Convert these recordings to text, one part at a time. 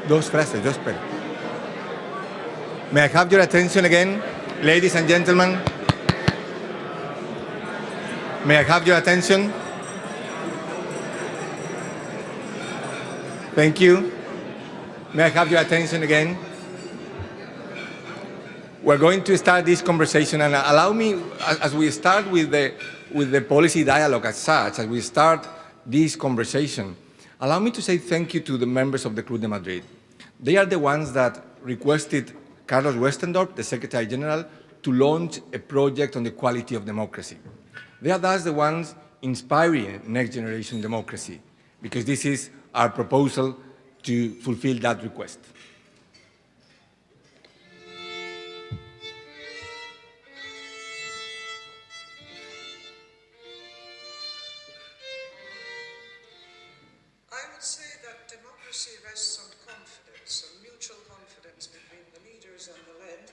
Dos frases, dos pero. May I have your attention again, ladies and gentlemen? May I have your attention? Thank you. May I have your attention again? We're going to start this conversation, and allow me, as we start with the policy dialogue as such, as we start this conversation, allow me to say thank you to the members of the Club de Madrid. They are the ones that requested Carlos Westendorp, the Secretary General, to launch a project on the quality of democracy. They are thus the ones inspiring next generation democracy, because this is our proposal to fulfill that request. I would say that democracy rests on confidence, on mutual confidence between the leaders and the led,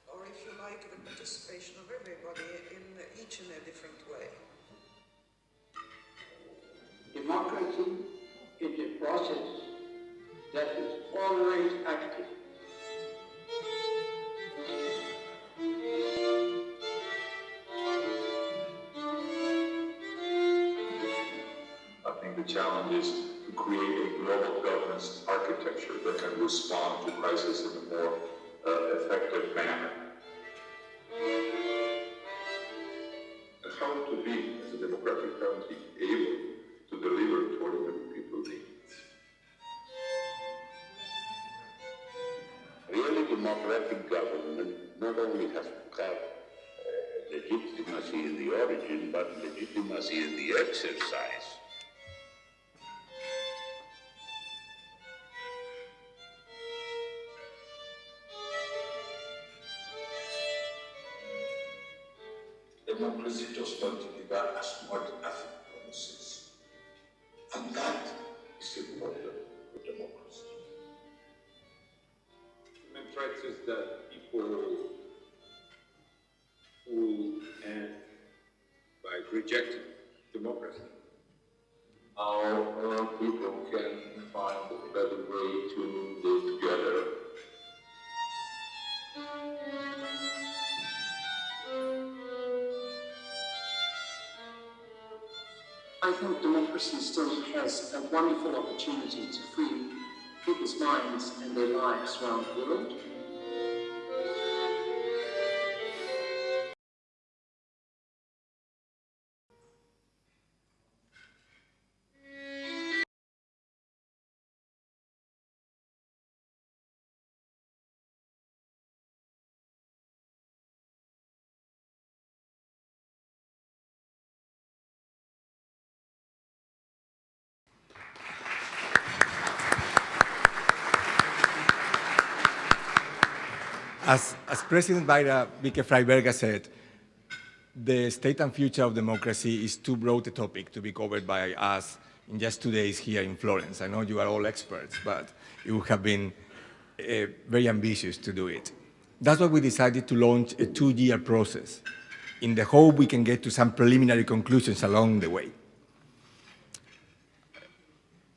or if you like, the participation of everybody in each in a different way. Democracy is a process that is always active. I think the challenge is to create a global governance architecture that can respond to crisis in a more effective manner. And how to be, as a democratic country, able to deliver for what people need. Really democratic government not only has to have legitimacy in the origin, but legitimacy in the exercise. Democracy does not deliver as smart ethic policies. And that is important for democracy. The main threat is that people will end by rejecting democracy. Our people can find a better way to live together. I think democracy still has a wonderful opportunity to free people's minds and their lives around the world. As President Vique Freiberga said, the state and future of democracy is too broad a topic to be covered by us in just 2 days here in Florence. I know you are all experts, but it would have been very ambitious to do it. That's why we decided to launch a 2-year process in the hope we can get to some preliminary conclusions along the way.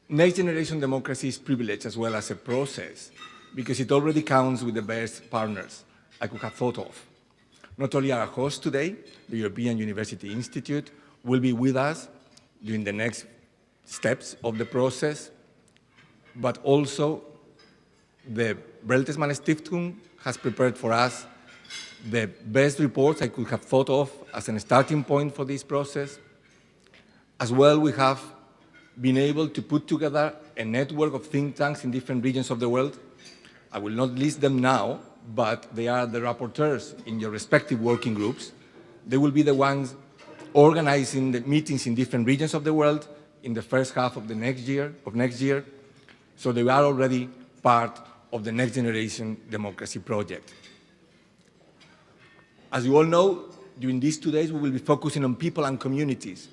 Next generation democracy is privileged as well as a process because it already counts with the best partners I could have thought of. Not only our host today, the European University Institute, will be with us during the next steps of the process, but also the Bertelsmann Stiftung has prepared for us the best reports I could have thought of as a starting point for this process. As well, we have been able to put together a network of think tanks in different regions of the world. I will not list them now, but they are the rapporteurs in your respective working groups. They will be the ones organizing the meetings in different regions of the world in the first half of the next year. So they are already part of the next generation democracy project. As you all know, during these 2 days, we will be focusing on people and communities.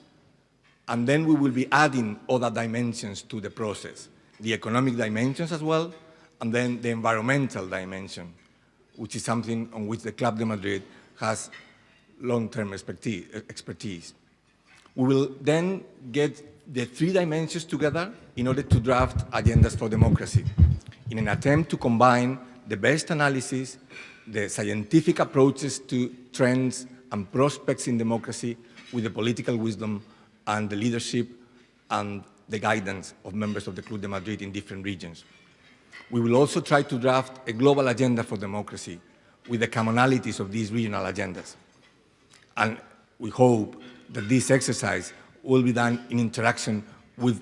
And then we will be adding other dimensions to the process, the economic dimensions as well, and then the environmental dimension, which is something on which the Club de Madrid has long-term expertise. We will then get the 3 dimensions together in order to draft agendas for democracy. in an attempt to combine the best analysis, the scientific approaches to trends and prospects in democracy with the political wisdom and the leadership and the guidance of members of the Club de Madrid in different regions. We will also try to draft a global agenda for democracy with the commonalities of these regional agendas. And we hope that this exercise will be done in interaction with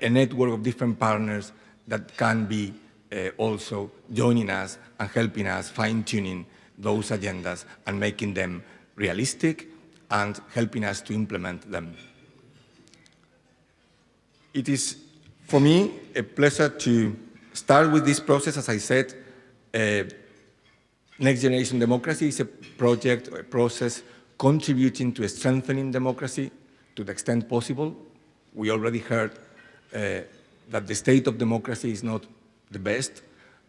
a network of different partners that can be also joining us and helping us fine-tuning those agendas and making them realistic and helping us to implement them. It is, for me, a pleasure to start with this process. As I said, Next Generation Democracy is a project or a process contributing to strengthening democracy to the extent possible. We already heard that the state of democracy is not the best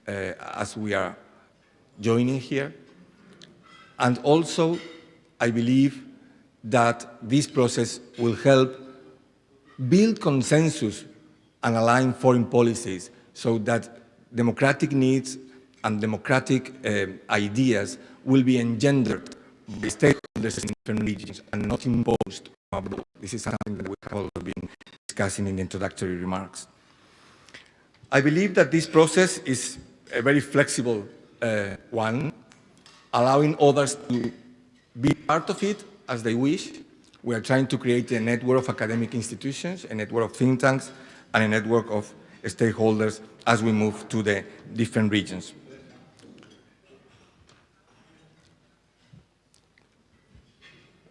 as we are joining here. And also, I believe that this process will help build consensus and align foreign policies so that democratic needs and democratic ideas will be engendered by stakeholders in different regions and not imposed abroad. This is something that we have also been discussing in the introductory remarks. I believe that this process is a very flexible one, allowing others to be part of it as they wish. We are trying to create a network of academic institutions, a network of think tanks, and a network of stakeholders as we move to the different regions.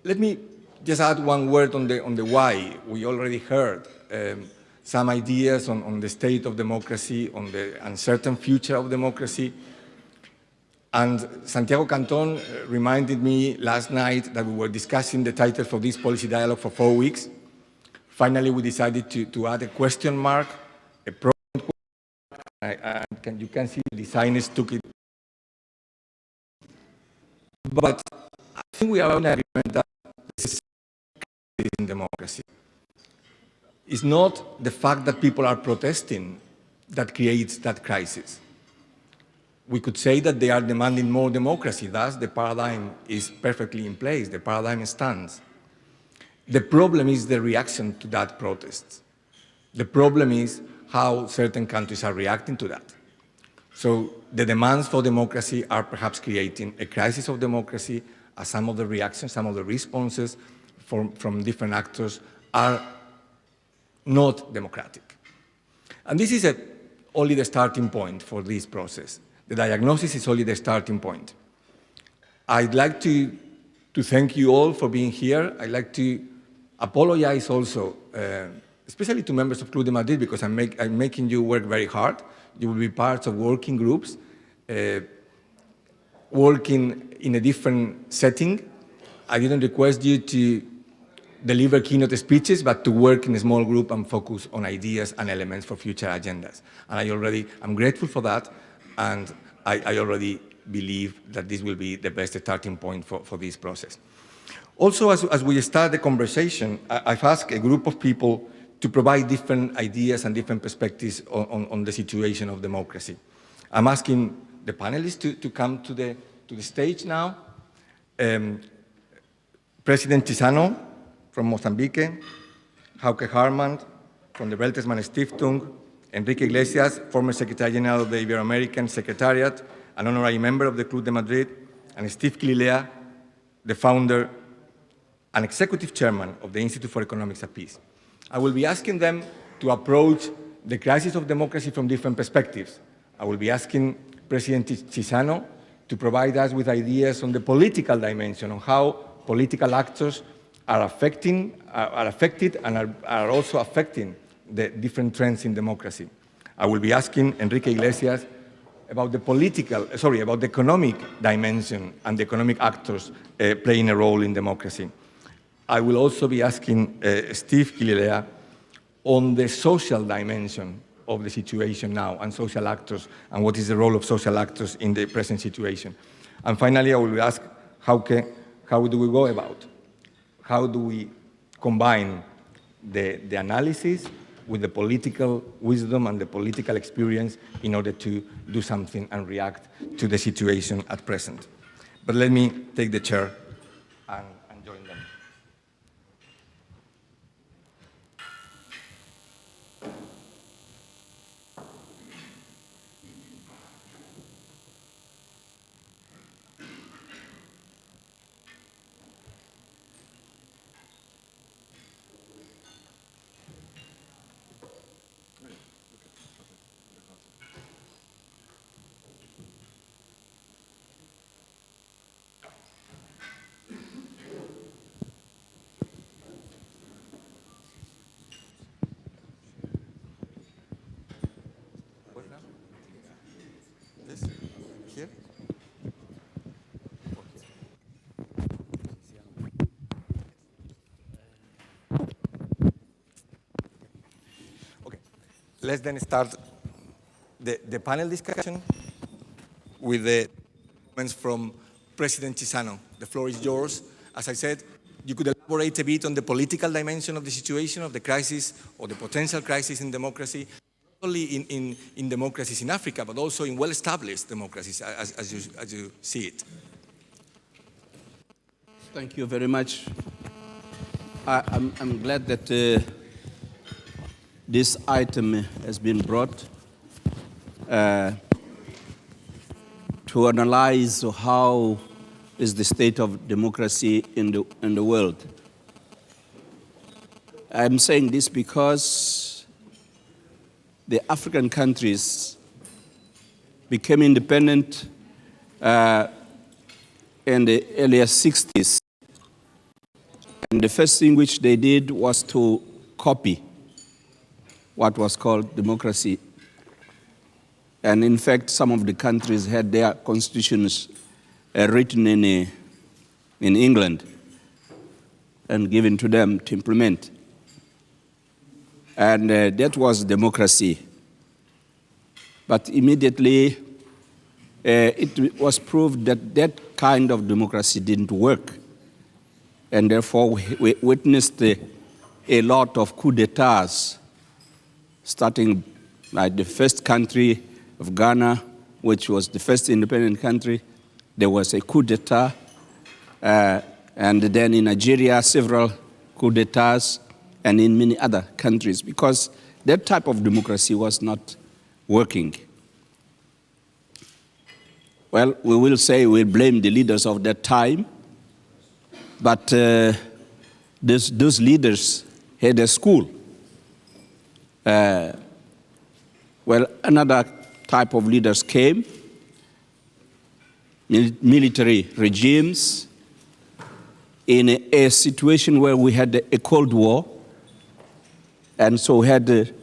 Let me just add one word on the why. We already heard some ideas on the state of democracy, on the uncertain future of democracy. And Santiago Canton reminded me last night that we were discussing the title for this policy dialogue for 4 weeks. Finally, we decided to add a question mark, a prompt question. You can see the designers took it. But I think we are in agreement that this is in democracy. It's not the fact that people are protesting that creates that crisis. We could say that they are demanding more democracy, thus the paradigm is perfectly in place, the paradigm stands. The problem is the reaction to that protest. The problem is how certain countries are reacting to that. So the demands for democracy are perhaps creating a crisis of democracy, as some of the reactions, some of the responses from different actors are not democratic. And this is only the starting point for this process. The diagnosis is only the starting point. I'd like to thank you all for being here. I'd like to apologize also, especially to members of Club de Madrid, because I'm making you work very hard. You will be part of working groups, working in a different setting. I didn't request you to deliver keynote speeches, but to work in a small group and focus on ideas and elements for future agendas. And I'm grateful for that. And I already believe that this will be the best starting point for this process. Also, as we start the conversation, I've asked a group of people to provide different ideas and different perspectives on the situation of democracy. I'm asking the panelists to come to the stage now. President Chissano from Mozambique, Hauke Harman from the Bertelsmann Stiftung, Enrique Iglesias, former Secretary General of the Ibero-American Secretariat, an honorary member of the Club de Madrid, and Steve Kililea, the founder and executive chairman of the Institute for Economics and Peace. I will be asking them to approach the crisis of democracy from different perspectives. I will be asking President Chissano to provide us with ideas on the political dimension, on how political actors are affected and are also affecting the different trends in democracy. I will be asking Enrique Iglesias about the economic dimension and the economic actors playing a role in democracy. I will also be asking Steve Kililea on the social dimension of the situation now and social actors and what is the role of social actors in the present situation. And finally, I will ask Hauke, how do we go about? How do we combine the analysis with the political wisdom and the political experience in order to do something and react to the situation at present. But let me take the chair and join them. This? Here? Okay. Let's then start the panel discussion with the comments from President Chissano. The floor is yours. As I said, you could elaborate a bit on the political dimension of the situation, of the crisis, or the potential crisis in democracy, not only in democracies in Africa, but also in well-established democracies, as you see it. Thank you very much. I'm glad that this item has been brought to analyze how is the state of democracy in the world. I'm saying this because the African countries became independent in the earlier 60s. And the first thing which they did was to copy what was called democracy. And in fact, some of the countries had their constitutions written in England and given to them to implement. And that was democracy. But immediately, it was proved that that kind of democracy didn't work. And therefore, we witnessed a lot of coups d'etats, starting like the first country of Ghana, which was the first independent country. There was a coup d'etat. And then in Nigeria, several coups d'etats, and in many other countries, because that type of democracy was not working. Well, we will say we'll blame the leaders of that time, but those leaders had a school. Well, another type of leaders came, military regimes, in a situation where we had a Cold War, and so we had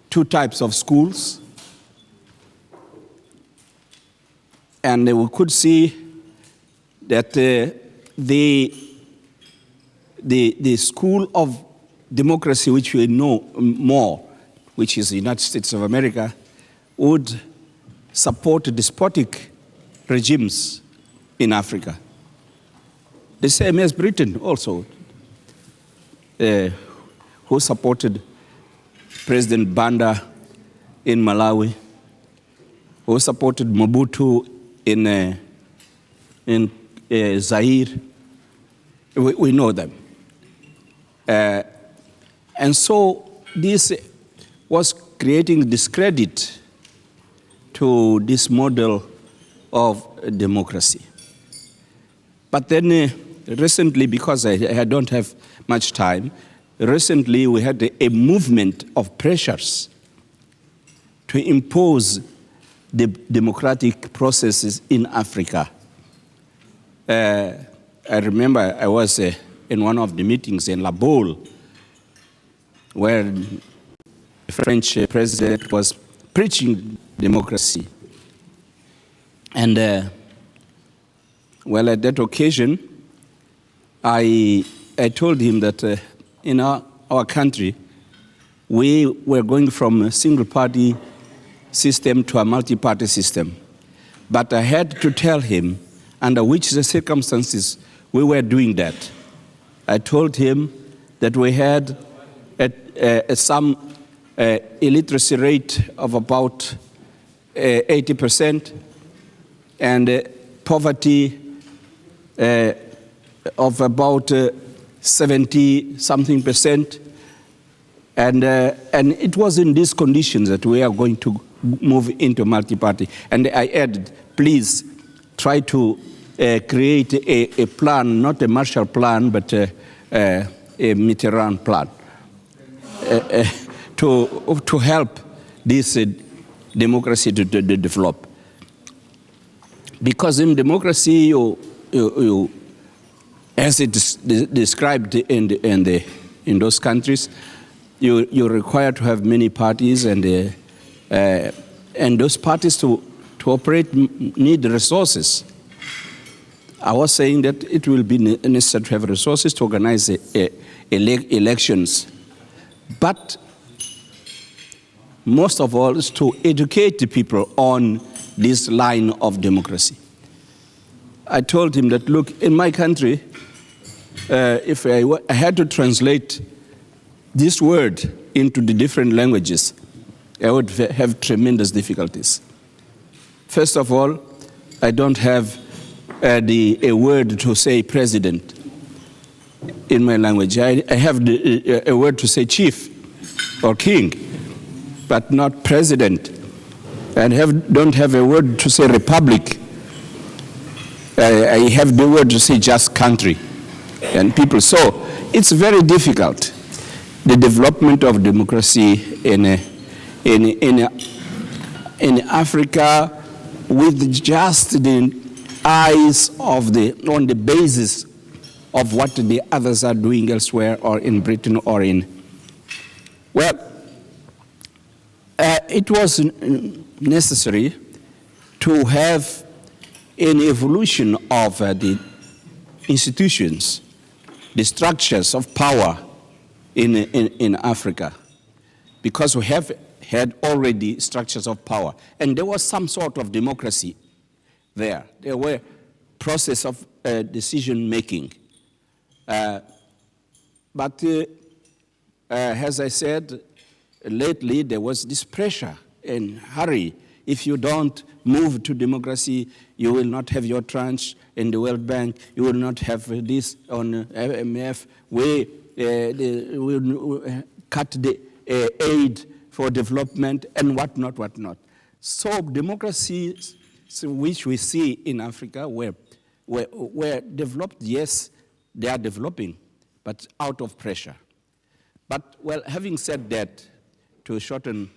two types of schools. And we could see that the school of democracy, which we know more, which is the United States of America, would support despotic regimes in Africa. The same as Britain also, who supported President Banda in Malawi, who supported Mobutu in Zaire. We know them. And so this was creating discredit to this model of democracy. But then recently, because I don't have much time, recently we had a movement of pressures to impose the democratic processes in Africa. I remember I was in one of the meetings in La Baule, where the French president was preaching democracy. And well, at that occasion, I told him that in our country, we were going from a single-party system to a multi-party system. But I had to tell him under which circumstances we were doing that. I told him that we had some illiteracy rate of about 80%, and poverty of about 70-something percent. And it was in these conditions that we are going to move into multi-party. And I added, please try to create a plan, not a Marshall Plan, but a Mitterrand plan to help this democracy to develop. Because in democracy, you as it is described in those countries, you're required to have many parties, and those parties to operate need resources. I was saying that it will be necessary to have resources to organize elections, but most of all is to educate the people on this line of democracy. I told him that, look, in my country, if I had to translate this word into the different languages, I would have tremendous difficulties. First of all, I don't have a word to say president in my language. I have a word to say chief or king, but not president. And don't have a word to say republic. I have the word to say just country and people. So it's very difficult, the development of democracy in Africa, with just the eyes of on the basis of what the others are doing elsewhere, or in Britain, or in, well, it was necessary to have an evolution of the institutions, the structures of power in Africa, because we have had already structures of power, and there was some sort of democracy there. There were process of decision making, but as I said, lately there was this pressure and hurry. If you don't move to democracy, you will not have your tranche in the World Bank. You will not have this on IMF. We will cut the aid for development and whatnot. So democracies which we see in Africa were developed. Yes, they are developing, but out of pressure. But, well, having said that, to shorten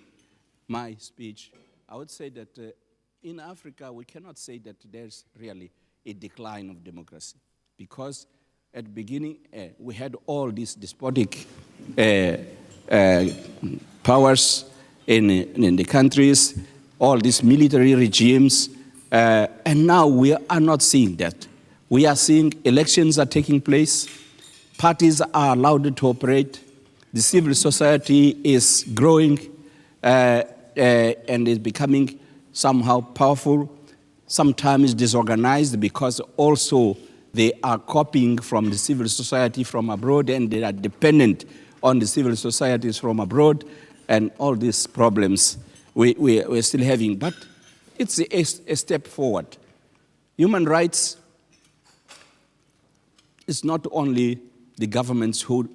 my speech, I would say that in Africa, we cannot say that there's really a decline of democracy, because at the beginning, we had all these despotic powers in the countries, all these military regimes, and now we are not seeing that. We are seeing elections are taking place, parties are allowed to operate, the civil society is growing and is becoming somehow powerful, sometimes disorganized, because also they are copying from the civil society from abroad, and they are dependent on the civil societies from abroad, and all these problems we're still having. But it's a step forward. Human rights is not only the governments who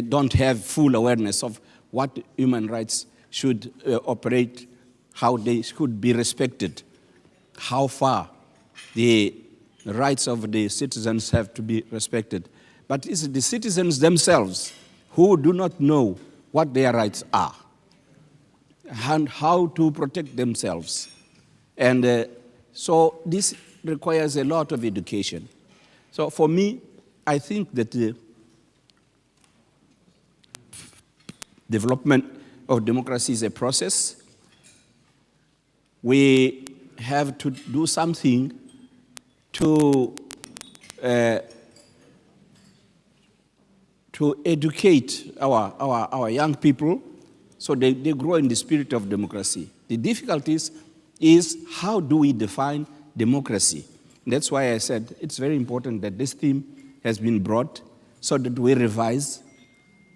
don't have full awareness of what human rights should operate, how they should be respected, how far the rights of the citizens have to be respected. But it's the citizens themselves who do not know what their rights are and how to protect themselves. And so this requires a lot of education. So for me, I think that the development of democracy is a process. We have to do something to educate our young people so they grow in the spirit of democracy. The difficulties is how do we define democracy? And that's why I said it's very important that this theme has been brought so that we revise,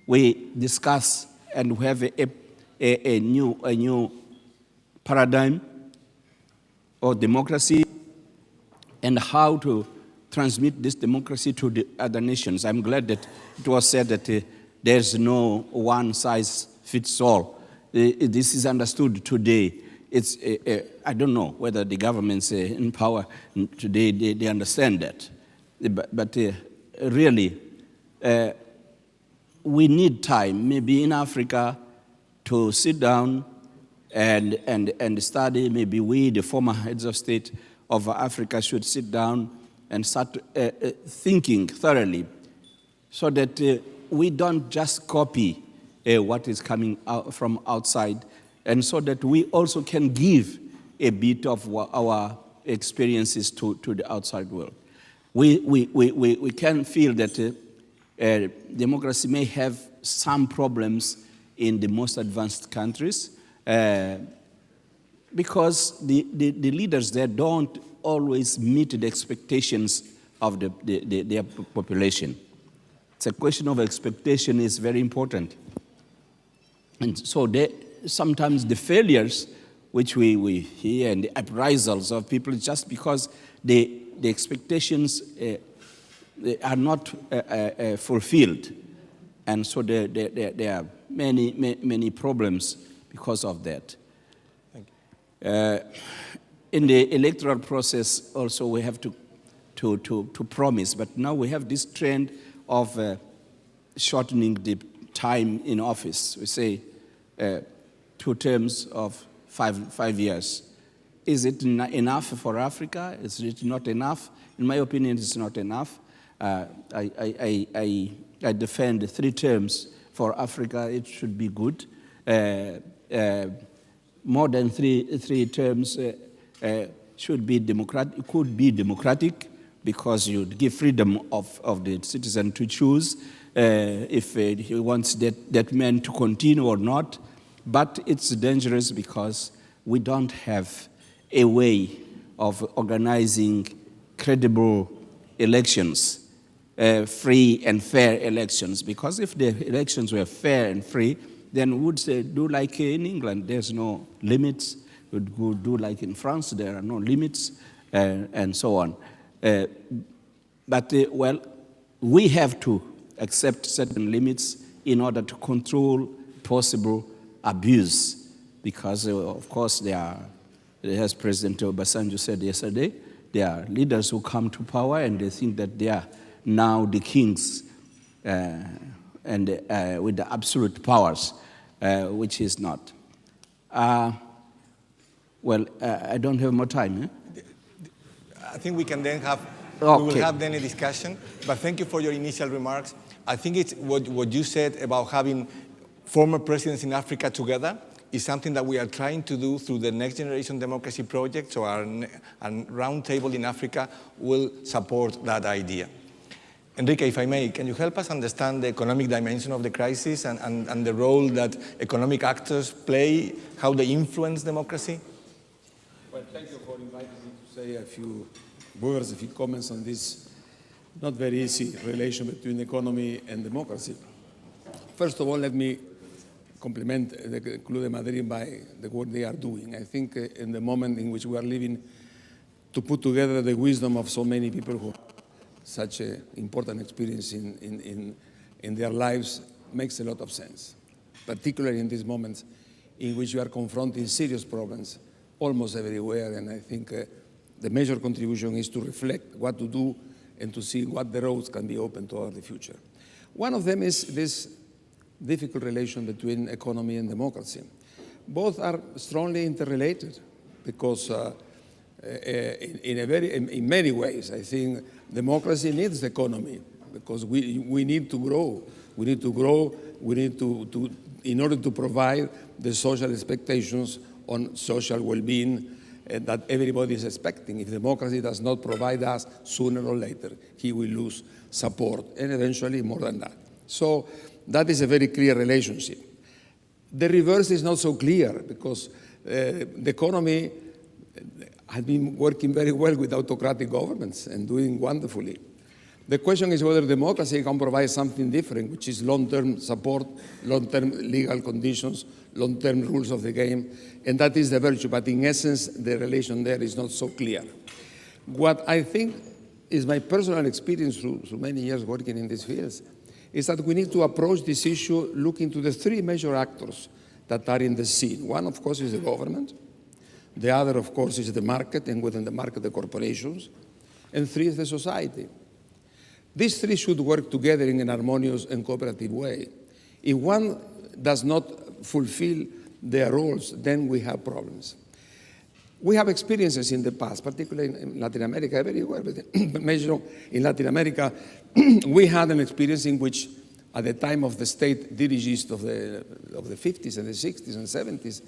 we discuss and we have a new paradigm of democracy and how to transmit this democracy to the other nations. I'm glad that it was said that there's no one size fits all. This is understood today. It's, I don't know whether the governments in power today, they understand that. But really, we need time, maybe in Africa, to sit down and study. Maybe we, the former heads of state of Africa, should sit down and start thinking thoroughly so that we don't just copy what is coming out from outside, and so that we also can give a bit of our experiences to the outside world. We can feel that democracy may have some problems in the most advanced countries because the leaders there don't always meet the expectations of their population. It's a question of expectation is very important. And so sometimes the failures which we hear and the uprisals of people is just because the expectations are not fulfilled. And so there are many problems because of that. Thank you. In the electoral process also we have to promise, but now we have this trend of shortening the time in office. We say 2 terms of 5 years. Is it enough for Africa? Is it not enough? In my opinion, it's not enough. I defend 3 terms for Africa. It should be good. More than three terms should be democratic. Could be democratic because you give freedom of the citizen to choose if he wants that man to continue or not. But it's dangerous because we don't have a way of organizing credible elections, free and fair elections. Because if the elections were fair and free, then we would do like in England, there's no limits. We would do like in France, there are no limits, and so on. But we have to accept certain limits in order to control possible abuse, because of course there are, as President Obasanjo said yesterday, there are leaders who come to power and they think that they are now the kings and with the absolute powers, which is not. I don't have more time. Eh? I think we can then have, Okay. we will have then a discussion, but thank you for your initial remarks. I think it's what you said about having former presidents in Africa together is something that we are trying to do through the Next Generation Democracy Project, so our roundtable in Africa will support that idea. Enrique, if I may, can you help us understand the economic dimension of the crisis and the role that economic actors play, how they influence democracy? Well, thank you for inviting me to say a few words, a few comments on this not very easy relation between economy and democracy. First of all, let me compliment the Club de Madrid by the work they are doing. I think in the moment in which we are living, to put together the wisdom of so many people who have such an important experience in their lives makes a lot of sense, particularly in these moments in which we are confronting serious problems almost everywhere. And I think the major contribution is to reflect what to do and to see what the roads can be open toward the future. One of them is this difficult relation between economy and democracy. Both are strongly interrelated because in many ways, I think democracy needs the economy because we need to grow. We need to grow. We need to in order to provide the social expectations on social well-being that everybody is expecting. If democracy does not provide us, sooner or later, he will lose support, and eventually more than that. So that is a very clear relationship. The reverse is not so clear because the economy has been working very well with autocratic governments and doing wonderfully. The question is whether democracy can provide something different, which is long-term support, long-term legal conditions, long-term rules of the game, and that is the virtue. But in essence, the relation there is not so clear. What I think is my personal experience through many years working in these fields is that we need to approach this issue looking to the three major actors that are in the scene. One, of course, is the government. The other, of course, is the market, and within the market, the corporations. And three is the society. These three should work together in an harmonious and cooperative way. If one does not fulfill their roles, then we have problems. We have experiences in the past, particularly in Latin America, very well. In Latin America, we had an experience in which, at the time of the state dirigists of the 50s and the 60s and 70s,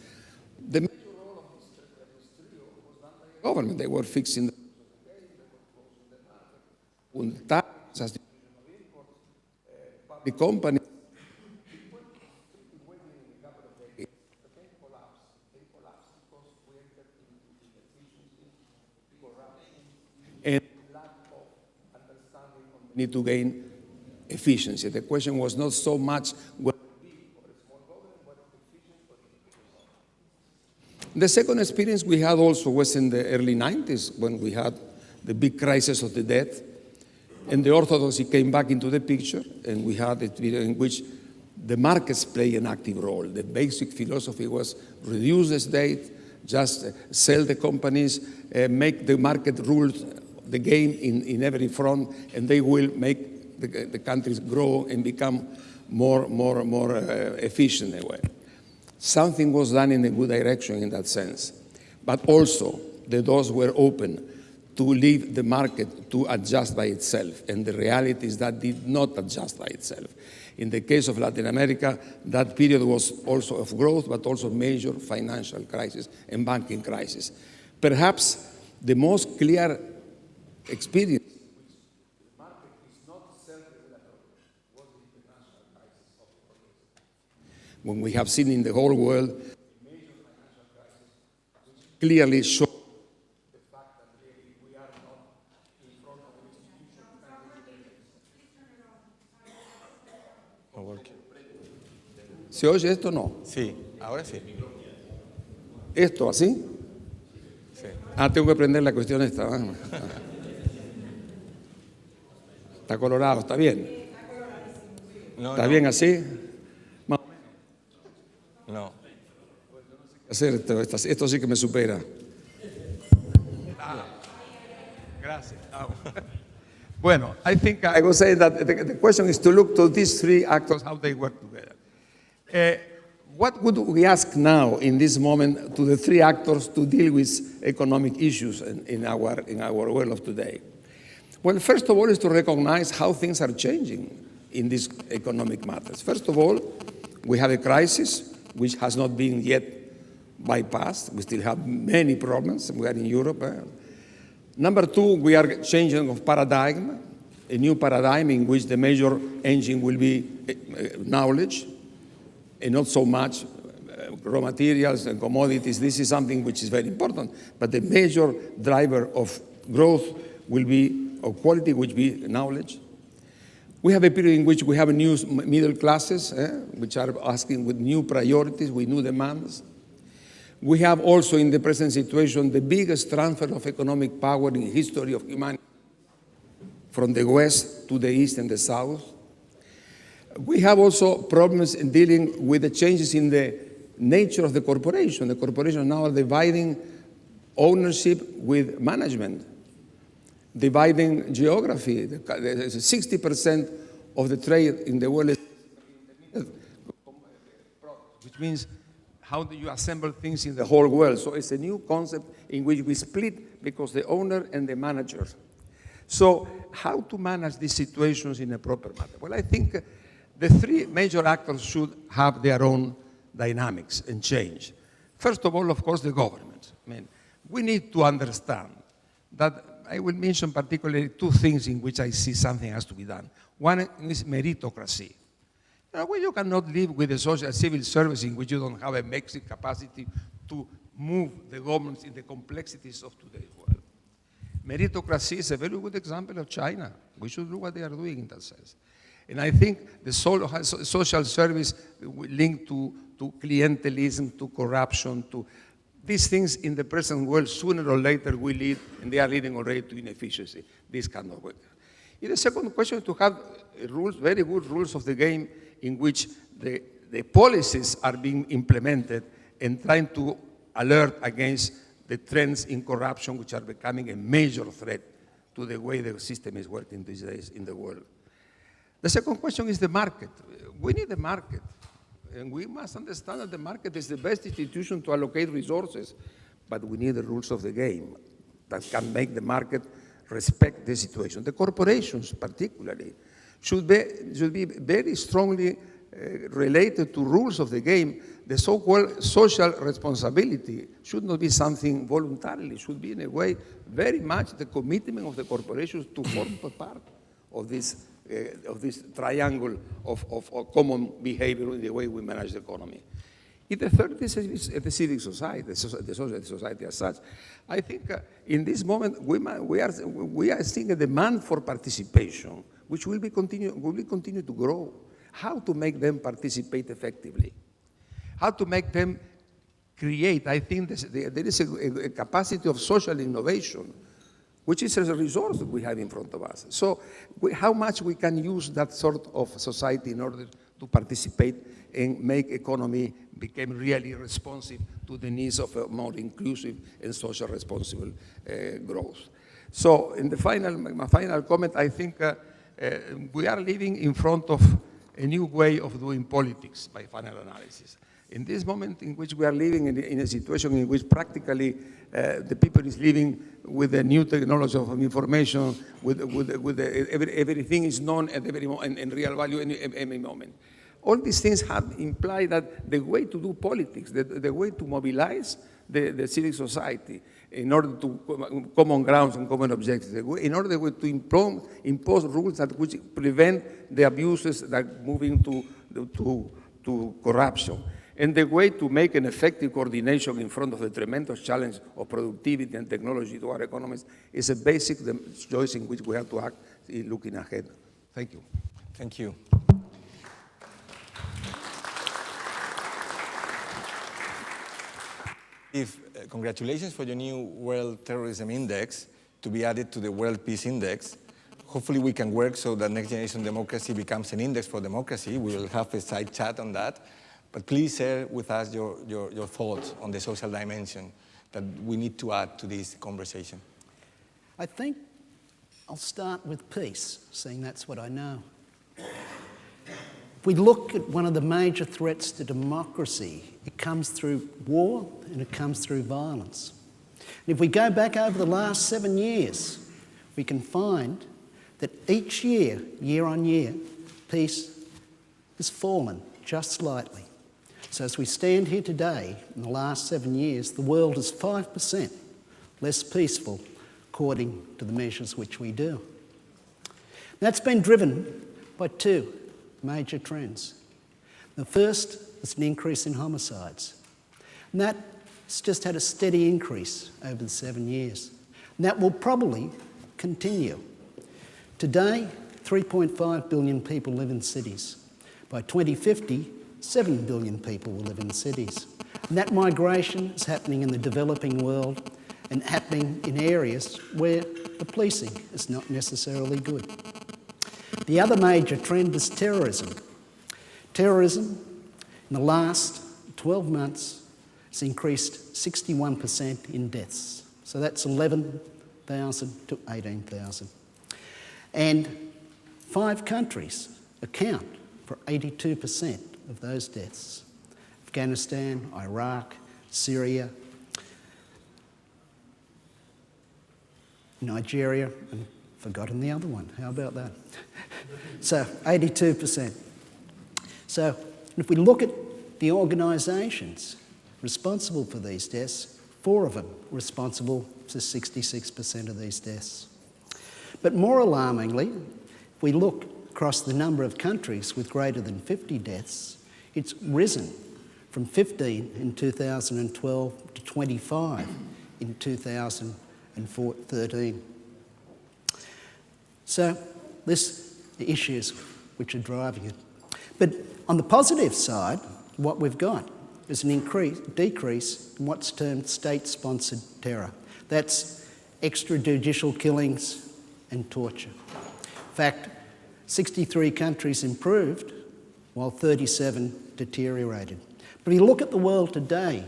the major role of this trio was done by the government. They were fixing the taxes, the company. And lack of understanding need to gain efficiency. The question was not so much what the second experience we had also was in the early 90s when we had the big crisis of the debt, and the orthodoxy came back into the picture, and we had a period in which the markets play an active role. The basic philosophy was reduce the state, just sell the companies, make the market rules the game in every front, and they will make the countries grow and become more efficient in a way. Something was done in a good direction in that sense. But also, the doors were open to leave the market to adjust by itself. And the reality is that did not adjust by itself. In the case of Latin America, that period was also of growth, but also major financial crisis and banking crisis. Perhaps the most clear experience in which the market is not self-regulatory was the international crisis of the world. When we have seen in the whole world a major financial crisis, which clearly showed the fact that really we are not in front of an institution. No working. ¿Se oye esto o no? Sí, ahora sí. ¿Esto así? Sí. Tengo que prender la cuestión esta. Está colorado, ¿está bien? No, ¿Está no. bien así? No. Hacer esto sí que me supera. Gracias. Bueno, I think I was saying that the question is to look to these three actors, how they work together. What would we ask now in this moment to the three actors to deal with economic issues in our world of today? Well, first of all is to recognize how things are changing in these economic matters. First of all, we have a crisis which has not been yet bypassed. We still have many problems. We are in Europe. Number two, we are changing of paradigm, a new paradigm in which the major engine will be knowledge, and not so much raw materials and commodities. This is something which is very important. But the major driver of growth will be, of quality, which will be knowledge. We have a period in which we have a new middle classes, which are asking with new priorities, with new demands. We have also in the present situation the biggest transfer of economic power in the history of humanity, from the West to the East and the South. We have also problems in dealing with the changes in the nature of the corporation. The corporations now are dividing ownership with management, dividing geography. 60% of the trade in the world is which means how do you assemble things in the whole world? So it's a new concept in which we split because the owner and the manager. So how to manage these situations in a proper manner? Well, I think the three major actors should have their own dynamics and change. First of all, of course, the government. I mean, we need to understand that I will mention particularly two things in which I see something has to be done. One is meritocracy. You cannot live with a social civil service in which you don't have a basic capacity to move the governments in the complexities of today's world. Meritocracy is a very good example of China. We should look what they are doing in that sense. And I think the social service linked to clientelism, to corruption, to these things in the present world, sooner or later will lead, and they are leading already to inefficiency, this kind of work. The second question is to have rules, very good rules of the game in which the policies are being implemented and trying to alert against the trends in corruption which are becoming a major threat to the way the system is working these days in the world. The second question is the market. We need a market. And we must understand that the market is the best institution to allocate resources, but we need the rules of the game that can make the market respect the situation. The corporations, particularly, should be very strongly related to rules of the game. The so-called social responsibility should not be something voluntarily. It should be, in a way, very much the commitment of the corporations to form a part of this triangle of common behavior in the way we manage the economy. The third is the civic society, the society as such. I think in this moment we are seeing a demand for participation, which will continue to grow. How to make them participate effectively? How to make them create? I think there is a capacity of social innovation, which is a resource that we have in front of us. So how much we can use that sort of society in order to participate and make economy become really responsive to the needs of a more inclusive and social responsible growth. So in my final comment, I think we are living in front of a new way of doing politics by final analysis. In this moment in which we are living in a situation in which practically the people is living with the new technology of information, everything is known at every moment, and real value in every moment. All these things have implied that the way to do politics, the way to mobilize the civil society in order to common grounds and common objectives, in order to impose rules that which prevent the abuses that moving to corruption. And the way to make an effective coordination in front of the tremendous challenge of productivity and technology to our economies is a basic choice in which we have to act in looking ahead. Thank you. Thank you. Congratulations for your new World Terrorism Index to be added to the World Peace Index. Hopefully we can work so that Next Generation Democracy becomes an index for democracy. We will have a side chat on that. But please share with us your thoughts on the social dimension that we need to add to this conversation. I think I'll start with peace, seeing that's what I know. If we look at one of the major threats to democracy, it comes through war and it comes through violence. And if we go back over the last 7 years, we can find that each year, year on year, peace has fallen just slightly. So as we stand here today, in the last 7 years, the world is 5% less peaceful, according to the measures which we do. That's been driven by two major trends. The first is an increase in homicides. And that's just had a steady increase over the 7 years. And that will probably continue. Today, 3.5 billion people live in cities. By 2050, 7 billion people will live in cities. And that migration is happening in the developing world and happening in areas where the policing is not necessarily good. The other major trend is terrorism. Terrorism, in the last 12 months, has increased 61% in deaths. So that's 11,000 to 18,000. And 5 countries account for 82% of those deaths. Afghanistan, Iraq, Syria, Nigeria, and forgotten the other one. How about that? So 82%. So if we look at the organisations responsible for these deaths, 4 of them responsible for 66% of these deaths. But more alarmingly, if we look across the number of countries with greater than 50 deaths, it's risen from 15 in 2012 to 25 in 2013. So the issues which are driving it. But on the positive side, what we've got is an decrease in what's termed state-sponsored terror. That's extrajudicial killings and torture. In fact, 63 countries improved, while 37 deteriorated. But if you look at the world today,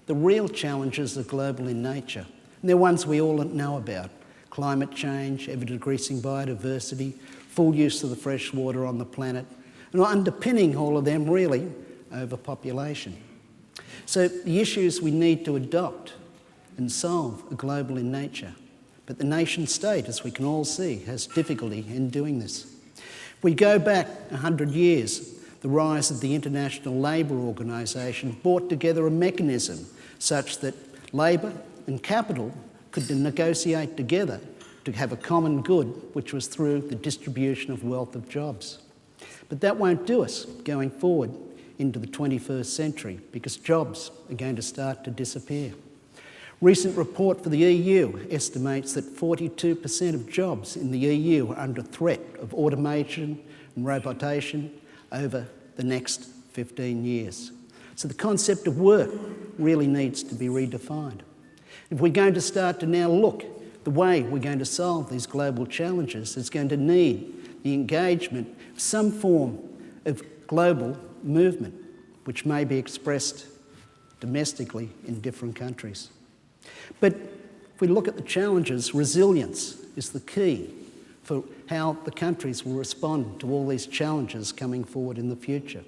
the real challenges are global in nature. And they're ones we all know about. Climate change, ever-decreasing biodiversity, full use of the fresh water on the planet, and underpinning all of them, really, overpopulation. So the issues we need to adopt and solve are global in nature. But the nation state, as we can all see, has difficulty in doing this. If we go back 100 years, the rise of the International Labour Organisation brought together a mechanism such that labour and capital could negotiate together to have a common good, which was through the distribution of wealth of jobs. But that won't do us going forward into the 21st century because jobs are going to start to disappear. Recent report for the EU estimates that 42% of jobs in the EU are under threat of automation and robotisation over the next 15 years. So the concept of work really needs to be redefined. If we're going to start to now look the way we're going to solve these global challenges, it's going to need the engagement of some form of global movement, which may be expressed domestically in different countries. But if we look at the challenges, resilience is the key for how the countries will respond to all these challenges coming forward in the future.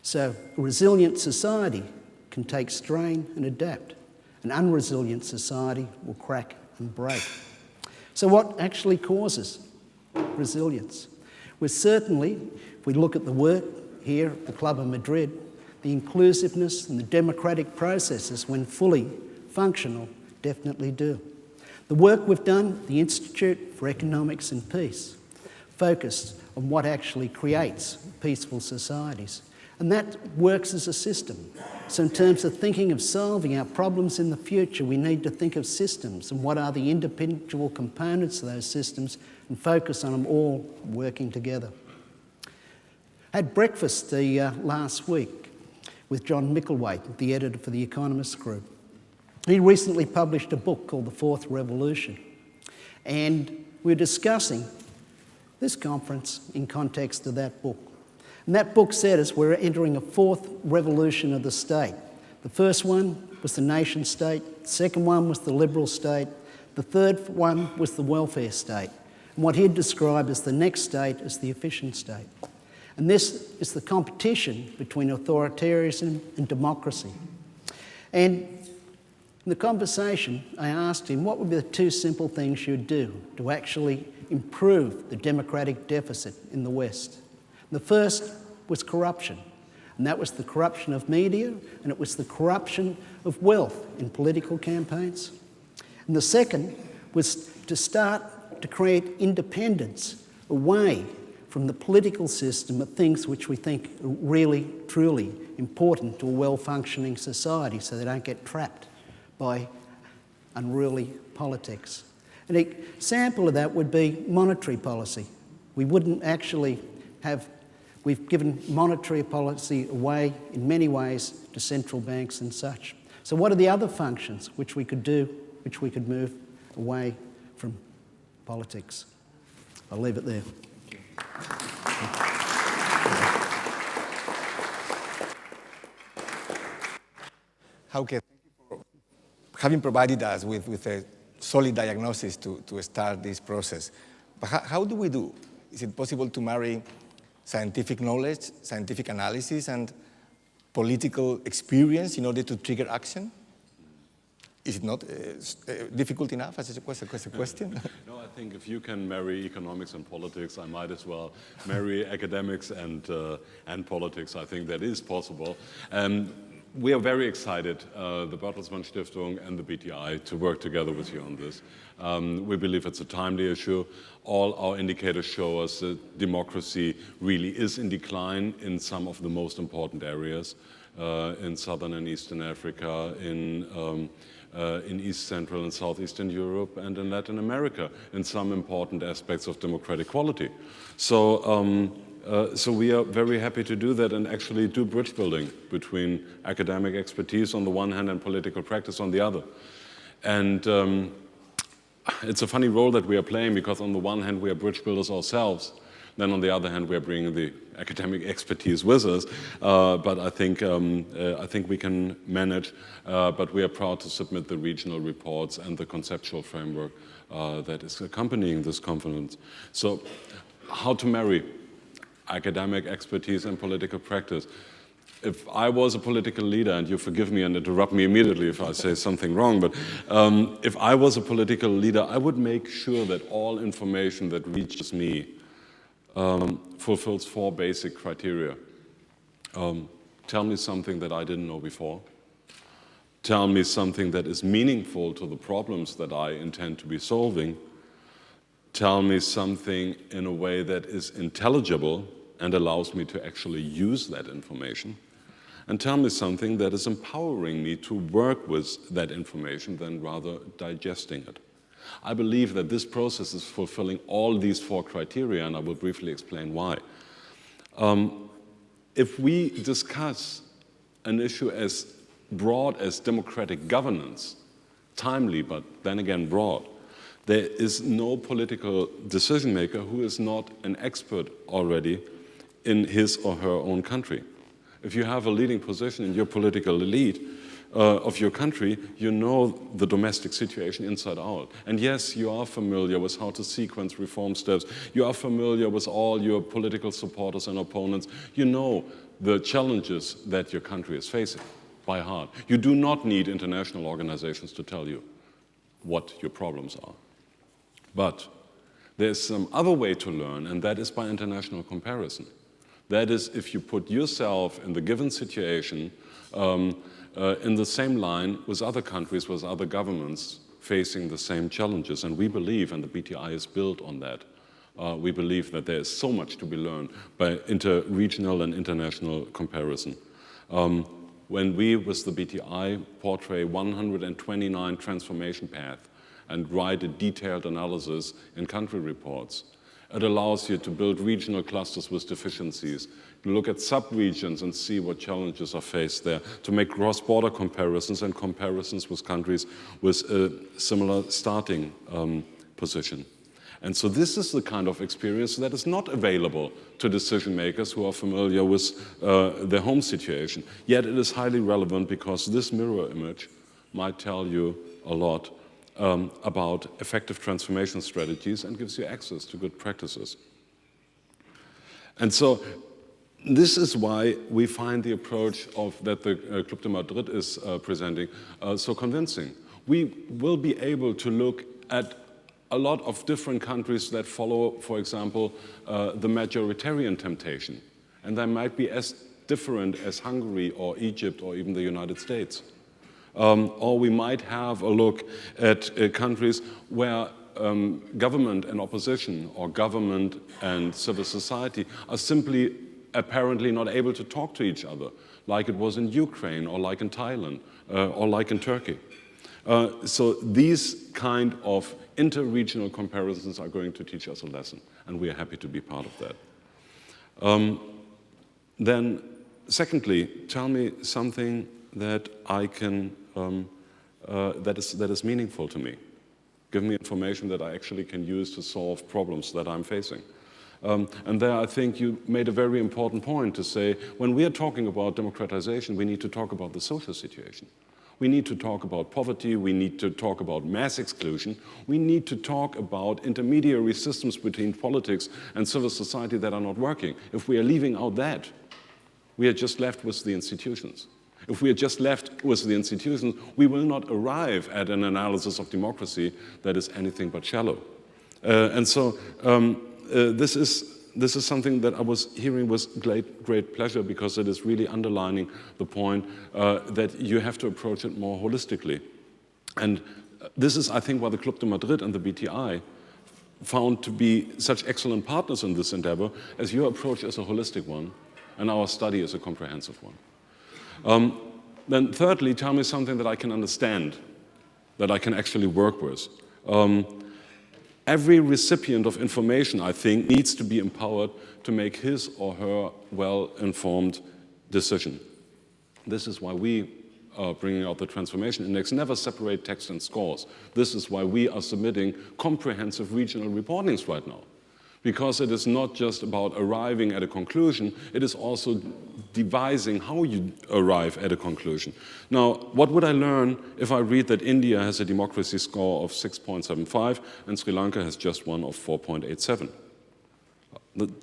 So a resilient society can take strain and adapt. An unresilient society will crack and break. So what actually causes resilience? Well, certainly, if we look at the work here at the Club of Madrid, the inclusiveness and the democratic processes, when fully functional, definitely do. The work we've done at the Institute for Economics and Peace focused on what actually creates peaceful societies. And that works as a system. So in terms of thinking of solving our problems in the future, we need to think of systems and what are the individual components of those systems and focus on them all working together. I had breakfast last week with John Micklethwait, the editor for The Economist Group. He recently published a book called The Fourth Revolution. And we're discussing this conference in context of that book. And that book said as we're entering a fourth revolution of the state. The first one was the nation state, the second one was the liberal state, the third one was the welfare state. And what he'd describe as the next state is the efficient state. And this is the competition between authoritarianism and democracy. And in the conversation, I asked him what would be the two simple things you'd do to actually improve the democratic deficit in the West. The first was corruption, and that was the corruption of media, and it was the corruption of wealth in political campaigns. And the second was to start to create independence away from the political system of things which we think are really, truly important to a well-functioning society so they don't get trapped by unruly politics. An example of that would be monetary policy. We wouldn't actually we've given monetary policy away in many ways to central banks and such. So what are the other functions which we could do, which we could move away from politics? I'll leave it there. Hauke, thank you for having provided us with a solid diagnosis to start this process. But how do we do? Is it possible to marry scientific knowledge, scientific analysis, and political experience in order to trigger action? Is it not difficult enough as a question? No, I think if you can marry economics and politics, I might as well marry academics and politics. I think that is possible. We are very excited, the Bertelsmann Stiftung and the BTI, to work together with you on this. We believe it's a timely issue. All our indicators show us that democracy really is in decline in some of the most important areas, in Southern and Eastern Africa, in in East Central and Southeastern Europe and in Latin America in some important aspects of democratic quality. So, so we are very happy to do that and actually do bridge building between academic expertise on the one hand and political practice on the other. And it's a funny role that we are playing, because on the one hand we are bridge builders ourselves, then on the other hand we are bringing the academic expertise with us. But I think we can manage, but we are proud to submit the regional reports and the conceptual framework that is accompanying this conference. So how to marry academic expertise and political practice. If I was a political leader, and you forgive me and interrupt me immediately if I say something wrong, but if I was a political leader, I would make sure that all information that reaches me fulfills 4 basic criteria. Tell me something that I didn't know before. Tell me something that is meaningful to the problems that I intend to be solving. Tell me something in a way that is intelligible and allows me to actually use that information. And tell me something that is empowering me to work with that information than rather digesting it. I believe that this process is fulfilling all these 4 criteria, and I will briefly explain why. If we discuss an issue as broad as democratic governance, timely but then again broad, there is no political decision maker who is not an expert already in his or her own country. If you have a leading position in your political elite of your country, you know the domestic situation inside out. And yes, you are familiar with how to sequence reform steps. You are familiar with all your political supporters and opponents. You know the challenges that your country is facing by heart. You do not need international organizations to tell you what your problems are. But there's some other way to learn, and that is by international comparison. That is, if you put yourself in the given situation in the same line with other countries, with other governments facing the same challenges. And we believe, and the BTI is built on that, we believe that there is so much to be learned by inter-regional and international comparison. When we, with the BTI, portray 129 transformation paths and write a detailed analysis in country reports, it allows you to build regional clusters with deficiencies, to look at sub-regions and see what challenges are faced there, to make cross-border comparisons and comparisons with countries with a similar starting position. And so this is the kind of experience that is not available to decision makers who are familiar with their home situation. Yet it is highly relevant, because this mirror image might tell you a lot about effective transformation strategies and gives you access to good practices. And so this is why we find the approach that the Club de Madrid is presenting so convincing. We will be able to look at a lot of different countries that follow, for example, the majoritarian temptation. And they might be as different as Hungary or Egypt or even the United States. Or we might have a look at countries where government and opposition, or government and civil society, are simply apparently not able to talk to each other, like it was in Ukraine, or like in Thailand, or like in Turkey. So these kind of inter-regional comparisons are going to teach us a lesson, and we are happy to be part of that. Then, secondly, tell me something that I can that is meaningful to me. Give me information that I actually can use to solve problems that I'm facing. And there I think you made a very important point to say, when we are talking about democratization, we need to talk about the social situation. We need to talk about poverty, we need to talk about mass exclusion, we need to talk about intermediary systems between politics and civil society that are not working. If we are leaving out that, we are just left with the institutions. If we are just left with the institutions, we will not arrive at an analysis of democracy that is anything but shallow. And so this is something that I was hearing with great pleasure, because it is really underlining the point that you have to approach it more holistically. And this is, I think, why the Club de Madrid and the BTI found to be such excellent partners in this endeavor, as your approach is a holistic one, and our study is a comprehensive one. Then thirdly, tell me something that I can understand. that I can actually work with. Every recipient of information, I think, needs to be empowered to make his or her well-informed decision. This is why we are bringing out the Transformation Index. Never separate text and scores. This is why we are submitting comprehensive regional reportings right now. Because it is not just about arriving at a conclusion, it is also devising how you arrive at a conclusion. Now, what would I learn if I read that India has a democracy score of 6.75 and Sri Lanka has just one of 4.87?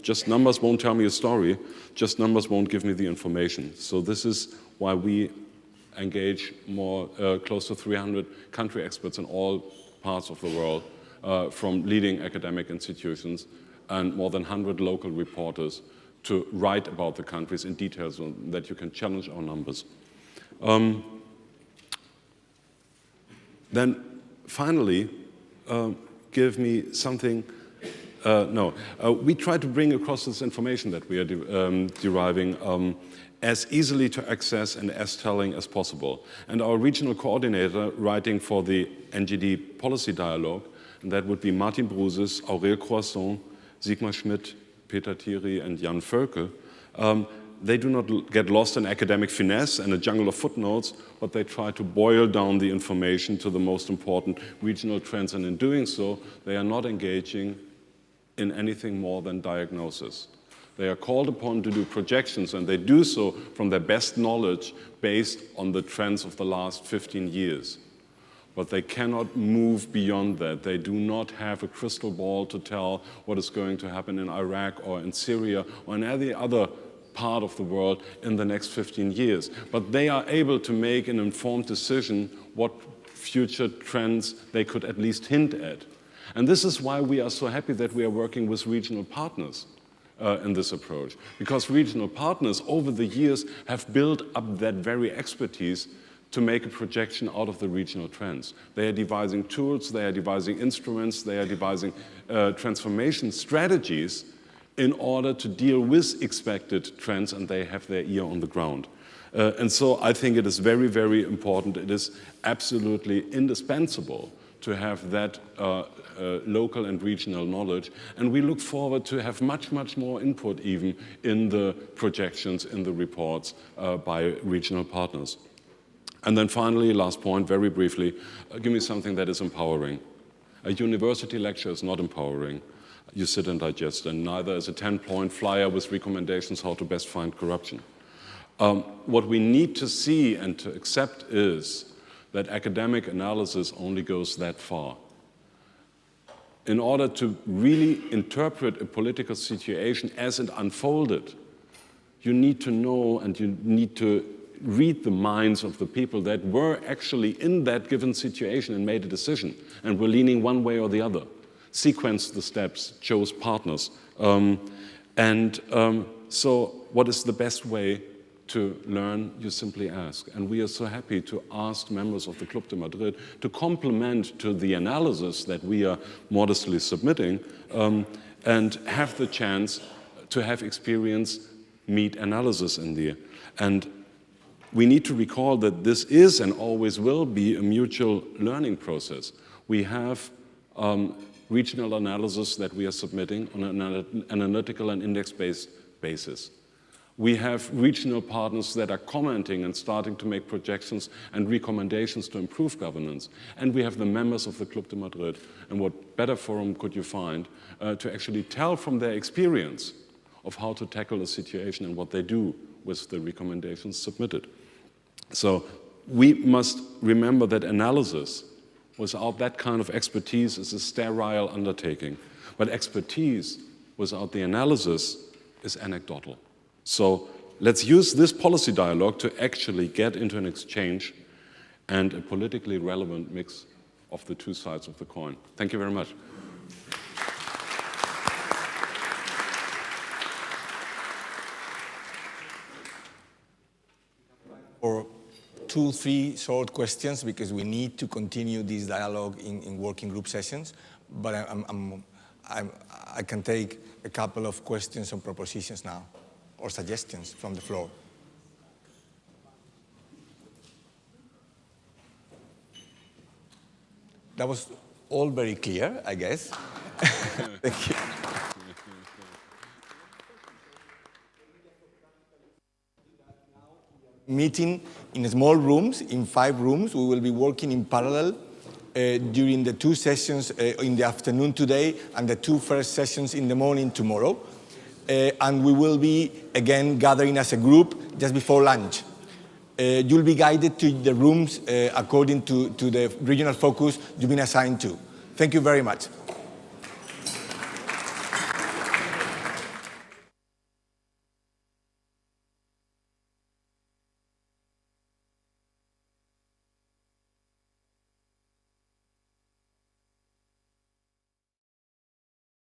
Just numbers won't tell me a story, just numbers won't give me the information. So this is why we engage more, close to 300 country experts in all parts of the world, from leading academic institutions and more than 100 local reporters to write about the countries in detail so that you can challenge our numbers. Then finally, give me something, we try to bring across this information that we are deriving as easily to access and as telling as possible. And our regional coordinator writing for the NGD policy dialogue, and that would be Martin Bruses, Aurel Croissant, Sigmar Schmidt, Peter Thierry, and Jan Völkel, they do not get lost in academic finesse and a jungle of footnotes, but they try to boil down the information to the most important regional trends, and in doing so, they are not engaging in anything more than diagnosis. They are called upon to do projections, and they do so from their best knowledge based on the trends of the last 15 years. But they cannot move beyond that. They do not have a crystal ball to tell what is going to happen in Iraq or in Syria or in any other part of the world in the next 15 years. But they are able to make an informed decision what future trends they could at least hint at. And this is why we are so happy that we are working with regional partners in this approach. Because regional partners over the years have built up that very expertise to make a projection out of the regional trends. They are devising tools, they are devising instruments, they are devising transformation strategies in order to deal with expected trends, and they have their ear on the ground. And so I think it is very, very important. It is absolutely indispensable to have that local and regional knowledge. And we look forward to have much, much more input even in the projections, in the reports by regional partners. And then finally, last point, very briefly, give me something that is empowering. A university lecture is not empowering. You sit and digest, and neither is a 10-point flyer with recommendations how to best fight corruption. What we need to see and to accept is that academic analysis only goes that far. In order to really interpret a political situation as it unfolded, you need to know and you need to read the minds of the people that were actually in that given situation and made a decision and were leaning one way or the other, sequenced the steps, chose partners. So what is the best way to learn? You simply ask. And we are so happy to ask members of the Club de Madrid to complement to the analysis that we are modestly submitting and have the chance to have experience meet analysis in there. And we need to recall that this is and always will be a mutual learning process. We have regional analysis that we are submitting on an analytical and index-based basis. We have regional partners that are commenting and starting to make projections and recommendations to improve governance. And we have the members of the Club de Madrid. And what better forum could you find to actually tell from their experience of how to tackle a situation and what they do with the recommendations submitted. So we must remember that analysis without that kind of expertise is a sterile undertaking. But expertise without the analysis is anecdotal. So let's use this policy dialogue to actually get into an exchange and a politically relevant mix of the two sides of the coin. Thank you very much. For 2-3 short questions, because we need to continue this dialogue in working group sessions, but I can take a couple of questions and propositions now, or suggestions from the floor. That was all very clear, I guess. Thank you. Meeting in small rooms, in 5 rooms. We will be working in parallel during the 2 sessions in the afternoon today and the 2 first sessions in the morning tomorrow. And we will be, again, gathering as a group just before lunch. You'll be guided to the rooms according to the regional focus you've been assigned to. Thank you very much.